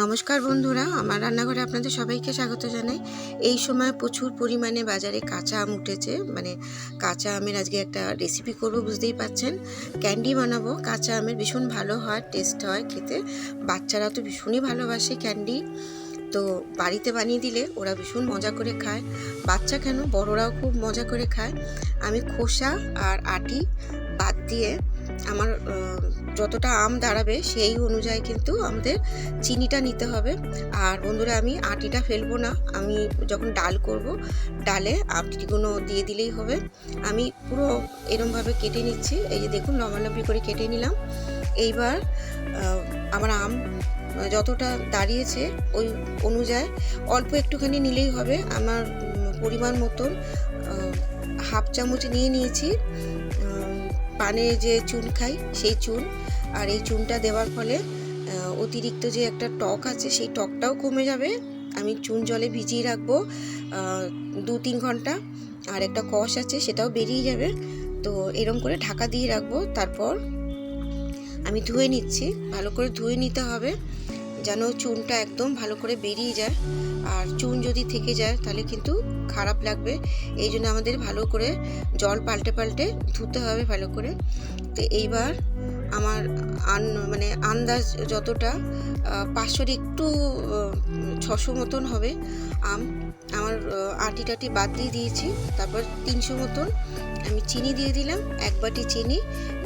নমস্কার বন্ধুরা, আমার রান্নাঘরে আপনাদের সবাইকে স্বাগত জানাই। এই সময় প্রচুর পরিমাণে বাজারে কাঁচা আম উঠেছে, কাঁচা আমের আজকে একটা রেসিপি করব, বুঝতেই পাচ্ছেন। ক্যান্ডি বানাবো কাঁচা আমের, ভীষণ ভালো হয়, টেস্ট হয় খেতে। বাচ্চারা তো ভীষণই ভালোবাসে ক্যান্ডি, তো বাড়িতে বানিয়ে দিলে ওরা ভীষণ মজা করে খায়। বাচ্চা কেন, বড়রাও খুব মজা করে খায়। আমি খোসা আর আটি বাদ দিয়ে আমার যতটা আম দাঁড়াবে সেই অনুযায়ী কিন্তু আমাদের চিনিটা নিতে হবে। আর বন্ধুরা, আমি আটিটা ফেলবো না, আমি যখন ডাল করব ডালে আটিগুলো দিয়ে দিলেই হবে। আমি পুরো এরমভাবে কেটে নিচ্ছি, এই যে দেখুন লম্বালম্বি করে কেটে নিলাম। এইবার আমার আম যতটা দাঁড়িয়েছে ওই অনুযায়ী অল্প একটুখানি নিলেই হবে। আমার পরিমাণ মতন হাফ চামচ নিয়ে নিয়েছি পানে যে চুন খাই সেই চুন। আর এই চুনটা দেওয়ার ফলে অতিরিক্ত যে একটা টক আছে সেই টকটাও কমে যাবে। আমি চুন জলে ভিজিয়ে রাখবো 2-3 ঘন্টা, আর একটা কষ আছে সেটাও বেরিয়ে যাবে। তো এরম করে ঢাকা দিয়ে রাখবো। তারপর আমি ধুয়ে নিচ্ছি, ভালো করে ধুয়ে নিতে হবে যেন চুনটা একদম ভালো করে বেরিয়ে যায়। আর চুন যদি থেকে যায় তাহলে কিন্তু খারাপ লাগবে, এই জন্য আমাদের ভালো করে জল পাল্টে পাল্টে ধুতে হবে ভালো করে। তো এইবার আমার আন্দাজ যতটা 500 একটু 600 মতন হবে আম। আমার আটি টাটি বাদ দিয়ে দিয়েছি। তারপর 300 মতন আমি চিনি দিয়ে দিলাম, 1 বাটি চিনি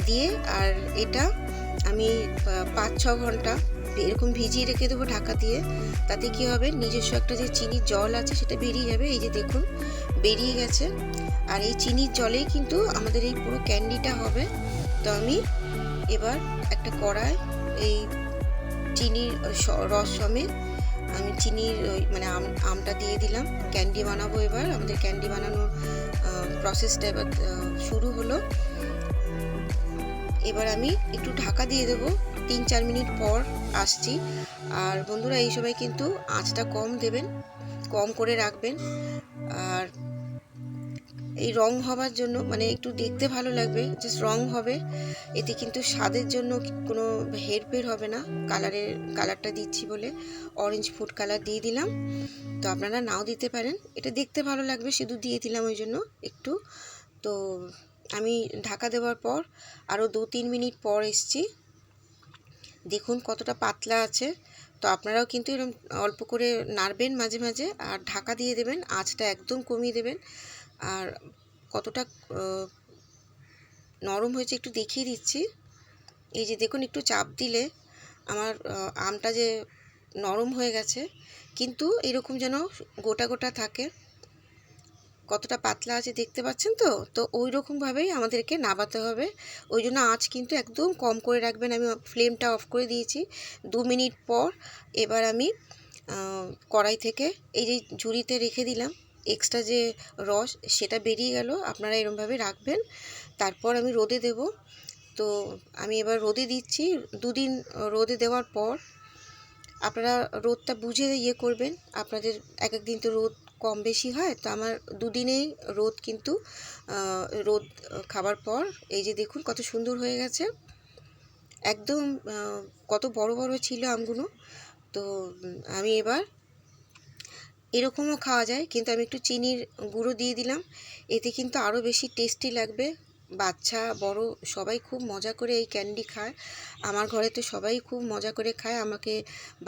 দিয়ে। আর এটা আমি 5-6 ঘন্টা এরকম ভিজিয়ে রেখে দেবো ঢাকা দিয়ে। তাতে কি হবে, নিজস্ব একটা যে চিনির জল আছে সেটা বেরিয়ে যাবে। এই যে দেখুন বেরিয়ে গেছে। আর এই চিনির জলেই কিন্তু আমাদের এই পুরো ক্যান্ডিটা হবে। তো আমি এবার একটা কড়াই এই চিনির রস সমেত আমি চিনির আমটা দিয়ে দিলাম। ক্যান্ডি বানাবো এবার, আমাদের ক্যান্ডি বানানোর প্রসেসটা এবার শুরু হলো। এবার আমি একটু ঢাকা দিয়ে দেবো, 3-4 মিনিট পর আসছি। আর বন্ধুরা, এই সময় কিন্তু আঁচটা কম দেবেন, কম করে রাখবেন। আর এই রং হবার জন্য একটু দেখতে ভালো লাগবে, জাস্ট রং হবে, এতে কিন্তু স্বাদের জন্য কোনো হেরফের হবে না। কালারটা দিচ্ছি বলে অরেঞ্জ ফুড কালার দিয়ে দিলাম, তো আপনারা নাও দিতে পারেন, এটা দেখতে ভালো লাগবে, শুধু দিয়ে দিলাম ওই জন্য একটু। তো আমি ঢাকা দেওয়ার পর আরও 2-3 মিনিট পর এসছি, দেখুন কতটা পাতলা আছে। তো আপনারাও কিন্তু এরকম অল্প করে নাড়বেন মাঝে মাঝে, আর ঢাকা দিয়ে দেবেন, আঁচটা একদম কমিয়ে দেবেন। আর কতটা নরম হয়েছে একটু দেখিয়ে দিচ্ছি। এই যে দেখুন, একটু চাপ দিলে আমার আমটা যে নরম হয়ে গেছে, কিন্তু এরকম যেন গোটা গোটা থাকে। কতটা পাতলা আছে দেখতে পাচ্ছেন তো। তো ওই রকমভাবেই আমাদেরকে নাবাতে হবে, ওই জন্য আঁচ কিন্তু একদম কম করে রাখবেন। আমি ফ্লেমটা অফ করে দিয়েছি। 2 মিনিট পর এবার আমি কড়াই থেকে এই যে ঝুড়িতে রেখে দিলাম এক্সট্রা যে রস সেটা বেরিয়ে গেল। আপনারা এরকমভাবে রাখবেন। তারপর আমি রোদে দেব। তো আমি এবার রোদে দিচ্ছি। 2 দিন রোদে দেওয়ার পর আপনারা রোদটা বুঝে করবেন। আপনাদের এক দিন তো রোদ কম বেশি হয়, তো আমার 2 দিনেই রোদ কিন্তু রোদ খাবার পর এই যে দেখুন কত সুন্দর হয়ে গেছে, একদম কত বড় বড় ছিল আমগুলো। তো আমি এবার এরকমও খাওয়া যায়, কিন্তু আমি একটু চিনির গুঁড়ো দিয়ে দিলাম, এতে কিন্তু আরও বেশি টেস্টি লাগবে। বাচ্চা বড় সবাই খুব মজা করে এই ক্যান্ডি খায়। আমার ঘরে তো সবাই খুব মজা করে খায়, আমাকে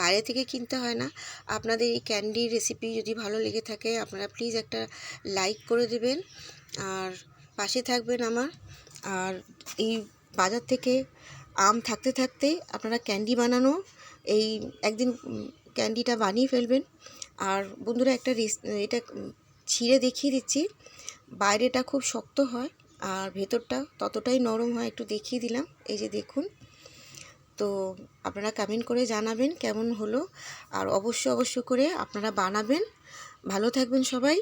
বাইরে থেকে কিনতে হয় না। আপনাদের এই ক্যান্ডির রেসিপি যদি ভালো লেগে থাকে, আপনারা প্লিজ একটা লাইক করে দেবেন আর পাশে থাকবেন আমার। আর এই বাজার থেকে আম থাকতে থাকতেই আপনারা ক্যান্ডি বানানো, এই একদিন ক্যান্ডিটা বানিয়ে ফেলবেন। আর বন্ধুরা, এটা ছিঁড়ে দেখিয়ে দিচ্ছি, বাইরেটা খুব শক্ত হয় আর ভেতরটা ততটাই নরম হয়, একটু দেখিয়ে দিলাম। এই যে দেখুন। তো আপনারা কমেন্ট করে জানাবেন কেমন হলো, আর অবশ্য করে আপনারা বানাবেন। ভালো থাকবেন সবাই।